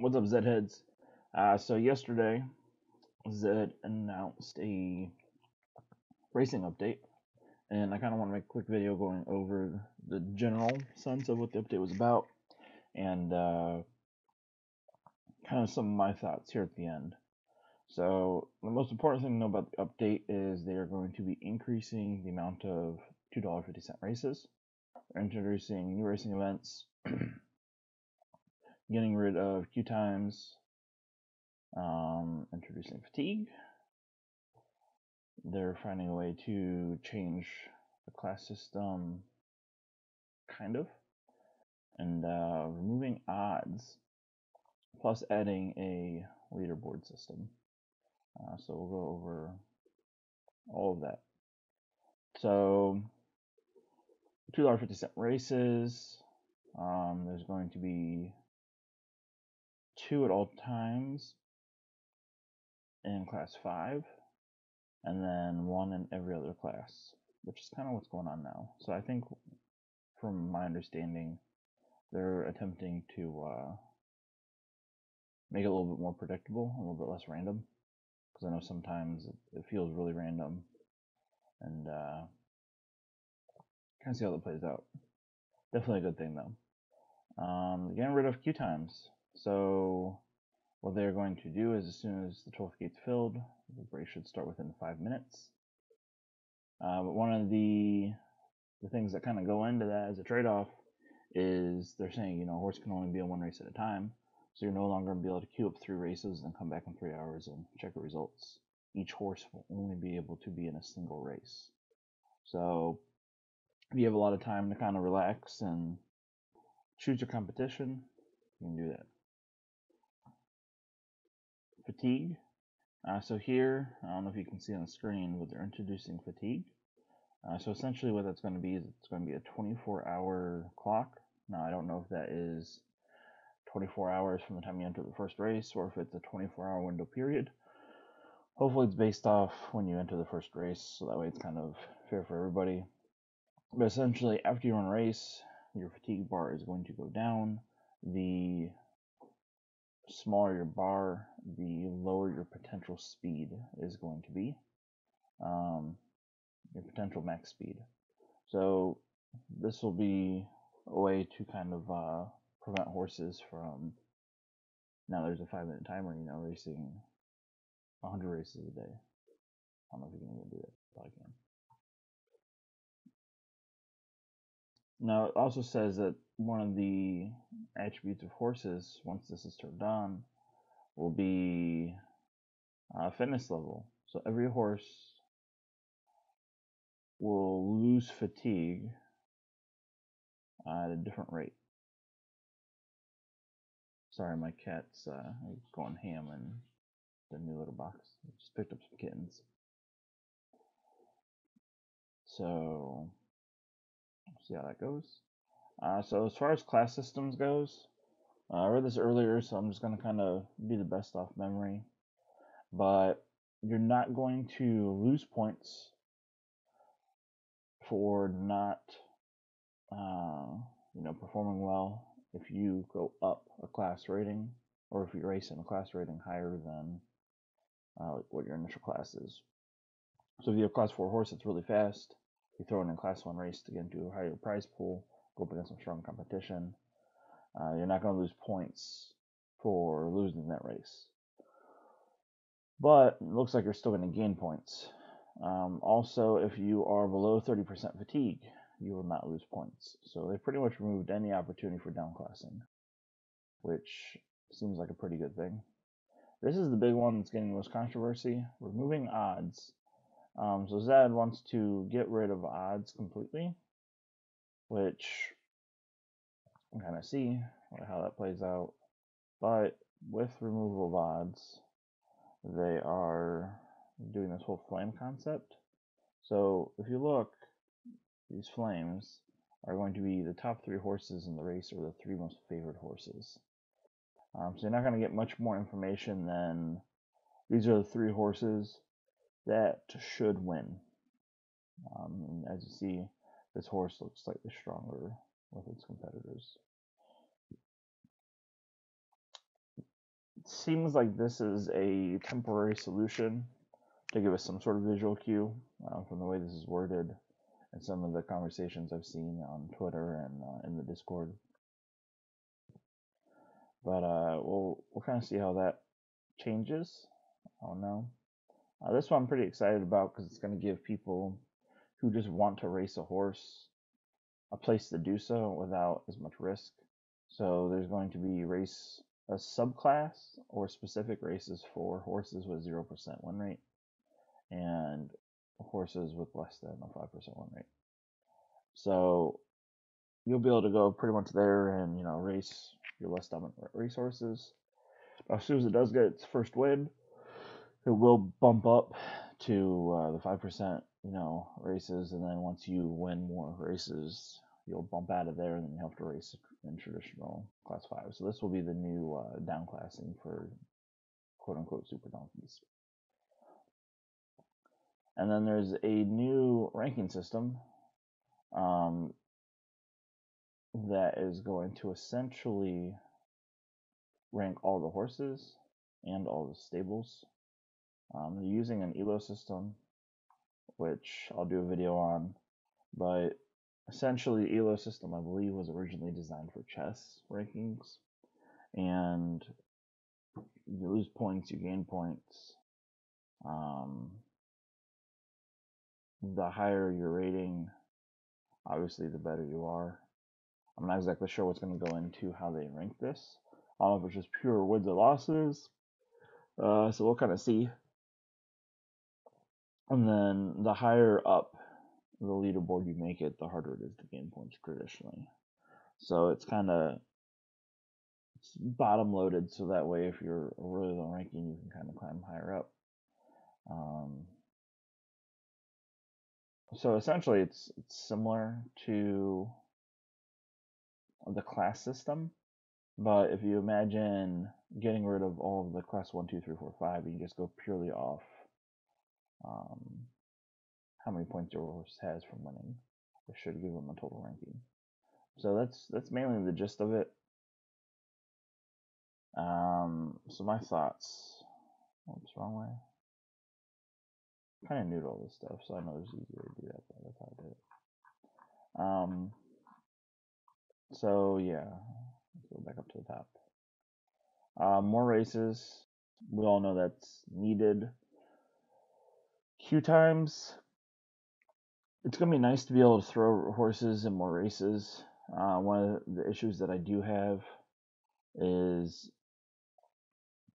What's up, Zed heads? So yesterday, Zed announced a racing update, and I kind of want to make a quick video going over the general sense of what the update was about, and kind of some of my thoughts here at the end. So the most important thing to know about the update is they are going to be increasing the amount of $2.50 races. They're introducing new racing events, getting rid of queue times, introducing fatigue. They're finding a way to change the class system, kind of, and removing odds, plus adding a leaderboard system. So we'll go over all of that. So $2.50 races. There's going to be 2 at all times in class 5, and then 1 in every other class, which is kind of what's going on now. So I think, from my understanding, they're attempting to make it a little bit more predictable, a little bit less random, because I know sometimes it feels really random, and kind of see how that plays out. Definitely a good thing, though. Getting rid of queue times. So what they're going to do is, as soon as the 12th gate's filled, the race should start within 5 minutes. But one of the things that kind of go into that as a trade-off is they're saying, a horse can only be in 1 race at a time, so you're no longer going to be able to queue up 3 races and come back in 3 hours and check the results. Each horse will only be able to be in a single race. So if you have a lot of time to kind of relax and choose your competition, you can do that. Fatigue. So here, I don't know if you can see on the screen, but they're introducing fatigue. So essentially what that's going to be is it's going to be a 24-hour clock. Now, I don't know if that is 24 hours from the time you enter the first race, or if it's a 24-hour window period. Hopefully it's based off when you enter the first race, so that way it's kind of fair for everybody. But essentially, after you run a race, your fatigue bar is going to go down. The smaller your bar, the lower your potential speed is going to be, your potential max speed. So this will be a way to kind of prevent horses from, now there's a 5-minute timer, racing 100 races a day. I don't know if you can even do that, probably can. Now, it also says that one of the attributes of horses, once this is turned on, will be fitness level. So every horse will lose fatigue at a different rate. Sorry, my cat's going ham in the new litter box. I just picked up some kittens. So, we'll see how that goes. So as far as class systems goes, I read this earlier, so I'm just going to kind of do the best off memory. But you're not going to lose points for not, performing well if you go up a class rating, or if you race in a class rating higher than what your initial class is. So if you have class 4 horse that's really fast, you throw it in a class 1 race to get into a higher prize pool, go up against some strong competition, you're not going to lose points for losing that race. But it looks like you're still going to gain points. Also, if you are below 30% fatigue, you will not lose points. So they pretty much removed any opportunity for downclassing, which seems like a pretty good thing. This is the big one that's getting the most controversy, removing odds. So Zed wants to get rid of odds completely, which you can kind of see how that plays out. But with removal of odds, they are doing this whole flame concept. So if you look, these flames are going to be the top 3 horses in the race, or the 3 most favored horses. So you're not going to get much more information than these are the 3 horses that should win. And as you see, this horse looks slightly stronger with its competitors. seems like this is a temporary solution to give us some sort of visual cue from the way this is worded and some of the conversations I've seen on Twitter and in the Discord. But we'll kind of see how that changes. I don't know. This one I'm pretty excited about because it's going to give people who just want to race a horse a place to do so without as much risk. So there's going to be a subclass or specific races for horses with 0% win rate and horses with less than a 5% win rate. So you'll be able to go pretty much there and race your less dominant racehorses. As soon as it does get its first win, it will bump up to the 5% races, and then once you win more races, you'll bump out of there, and then you have to race in traditional class 5. So this will be the new downclassing for quote-unquote super donkeys. And then there's a new ranking system that is going to essentially rank all the horses and all the stables. They're using an ELO system, which I'll do a video on, but essentially the ELO system, I believe, was originally designed for chess rankings, and you lose points, you gain points. The higher your rating, obviously the better you are. I'm not exactly sure what's going to go into how they rank this. I don't know if it's just pure wins or losses, so we'll kind of see. And then the higher up the leaderboard you make it, the harder it is to gain points traditionally. So it's bottom loaded, so that way if you're a really low ranking, you can kind of climb higher up. So essentially it's similar to the class system, but if you imagine getting rid of all of the class 1, 2, 3, 4, 5, you can just go purely off how many points your horse has from winning. It should give them a total ranking. So that's mainly the gist of it. So my thoughts. Oops, wrong way. I'm kind of new to all this stuff, so I know it's easier to do that, but that's how I did it. So yeah, let's go back up to the top. More races. We all know that's needed. Queue times. It's going to be nice to be able to throw horses in more races. One of the issues that I do have is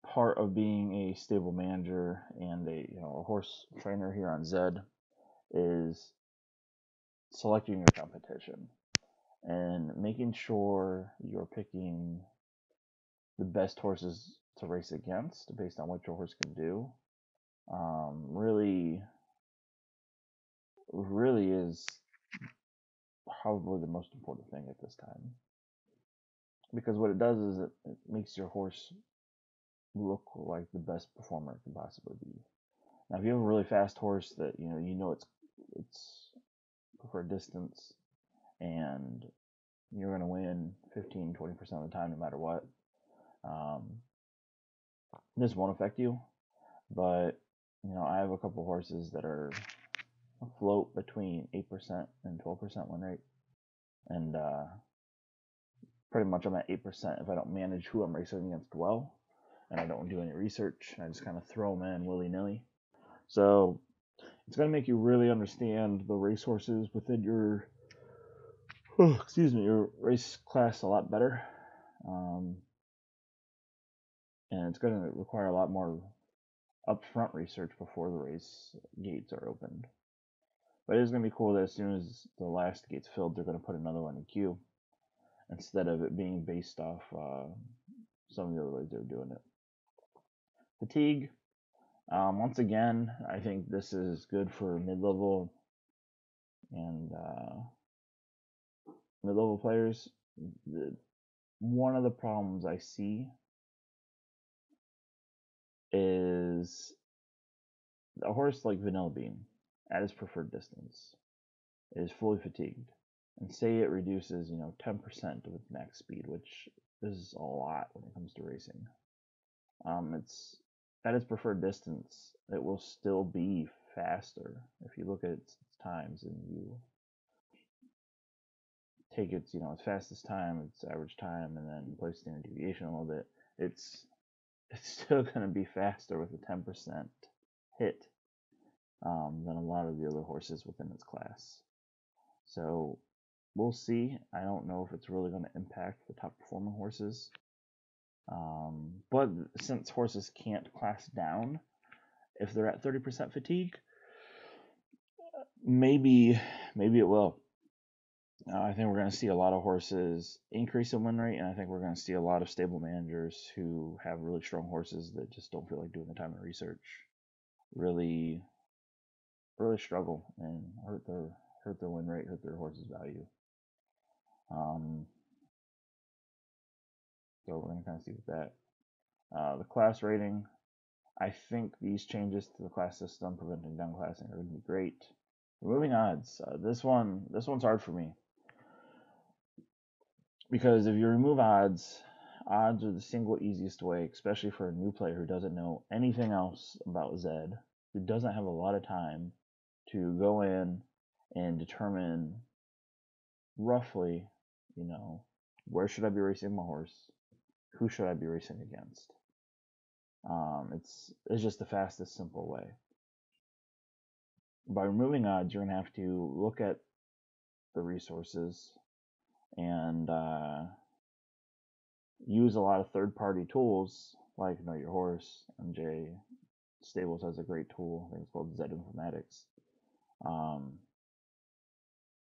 part of being a stable manager and a horse trainer here on Zed is selecting your competition and making sure you're picking the best horses to race against based on what your horse can do. Really is probably the most important thing at this time, because what it does is it makes your horse look like the best performer it can possibly be. Now, if you have a really fast horse that it's preferred distance and you're going to win 15-20% of the time no matter what, this won't affect you. But I have a couple horses that are afloat between 8% and 12% win rate, and pretty much I'm at 8% if I don't manage who I'm racing against well, and I don't do any research. I just kind of throw them in willy-nilly. So it's going to make you really understand the racehorses within your your race class a lot better. And it's going to require a lot more upfront research before the race gates are opened. But it is going to be cool that as soon as the last gate's filled, they're going to put another one in queue instead of it being based off some of the other ways they're doing it. Fatigue. Once again, I think this is good for mid-level and mid-level players. One of the problems I see is a horse like Vanilla Bean at its preferred distance is fully fatigued, and say it reduces 10% of its max speed, which is a lot when it comes to racing. It's at its preferred distance, it will still be faster. If you look at its times and you take its, its fastest time, its average time, and then play standard deviation a little bit, it's still going to be faster with a 10% hit than a lot of the other horses within its class. So we'll see. I don't know if it's really going to impact the top performing horses. But since horses can't class down, if they're at 30% fatigue, maybe it will. I think we're going to see a lot of horses increase in win rate, and I think we're going to see a lot of stable managers who have really strong horses that just don't feel like doing the time and research really struggle and hurt their win rate, hurt their horse's value. So we're going to kind of see with that. The class rating, I think these changes to the class system preventing downclassing are going to be great. Removing odds. This one's hard for me. Because if you remove odds are the single easiest way, especially for a new player who doesn't know anything else about Zed, who doesn't have a lot of time to go in and determine roughly, where should I be racing my horse? Who should I be racing against? It's just the fastest, simple way. By removing odds, you're going to have to look at the resources and use a lot of third-party tools like Know Your Horse. MJ Stables has a great tool. I think it's called Zed Informatics.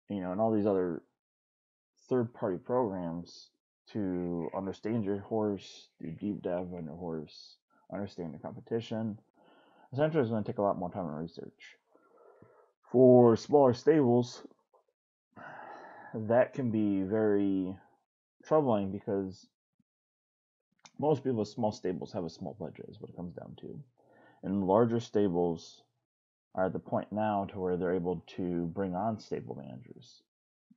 And all these other third-party programs to understand your horse, do deep dive on your horse, understand the competition. Essentially, it's going to take a lot more time and research. For smaller stables, that can be very troubling because most people with small stables have a small budget is what it comes down to. And larger stables are at the point now to where they're able to bring on stable managers.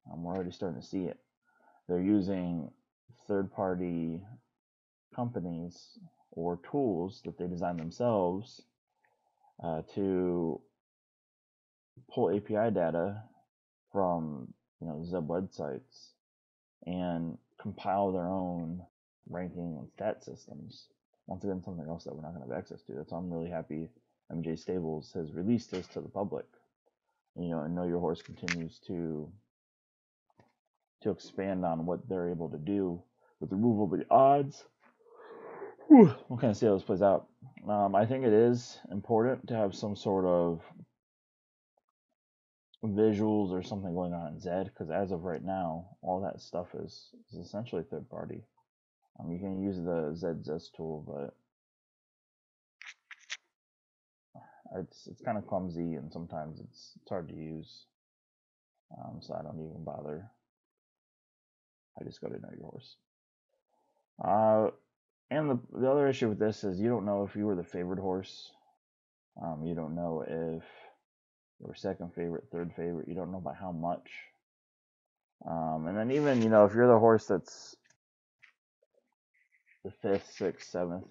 We're already starting to see it. They're using third-party companies or tools that they design themselves to pull API data from Zed websites and compile their own ranking and stat systems. Once again, something else that we're not going to have access to. That's why I'm really happy MJ Stables has released this to the public. And Know Your Horse continues to expand on what they're able to do with the removal of the odds. We'll kind of see how this plays out. I think it is important to have some sort of visuals or something going on in Zed, because as of right now, all that stuff is essentially third party. You can use the ZedZest tool, but it's kind of clumsy and sometimes it's hard to use. So I don't even bother. I just go to Know Your Horse. And the other issue with this is you don't know if you were the favored horse. You don't know if you were second favorite, third favorite. You don't know by how much. And then even, if you're the horse that's the 5th, 6th, 7th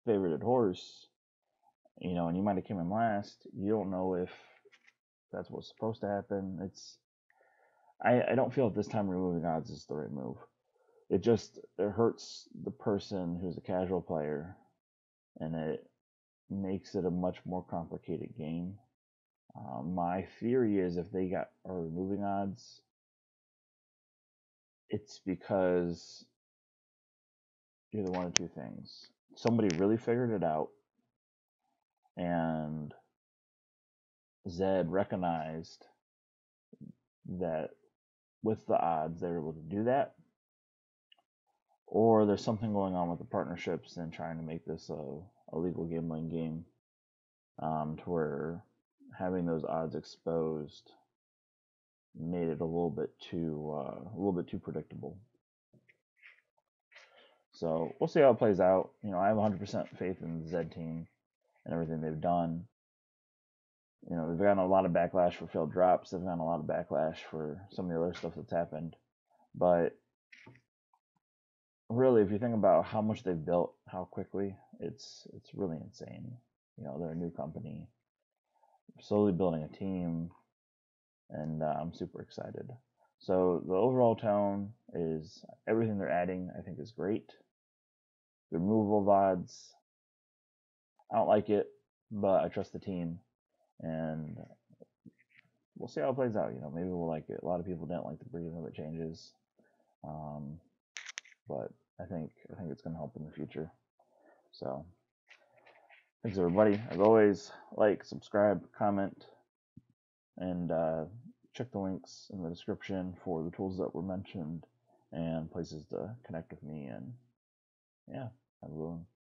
favorited horse, and you might have came in last, you don't know if that's what's supposed to happen. I don't feel at this time removing odds is the right move. It hurts the person who's a casual player, and it makes it a much more complicated game. My theory is if they are removing odds, it's because either one of two things. Somebody really figured it out, and Zed recognized that with the odds they were able to do that, or there's something going on with the partnerships and trying to make this a legal gambling game, to where having those odds exposed made it a little bit too predictable. So we'll see how it plays out. I have 100% faith in the Zed team and everything they've done. They've gotten a lot of backlash for failed drops. They've gotten a lot of backlash for some of the other stuff that's happened. But really, if you think about how much they've built, how quickly, it's really insane. You know, they're a new company, slowly building a team, and I'm super excited. So the overall tone is everything they're adding, I think, is great. The removable VODs, I don't like it, but I trust the team, and we'll see how it plays out. You know, maybe we'll like it. A lot of people didn't like the breathing limit changes, but I think it's going to help in the future. So thanks everybody. As always, like, subscribe, comment, and check the links in the description for the tools that were mentioned and places to connect with me. And yeah, have a good one.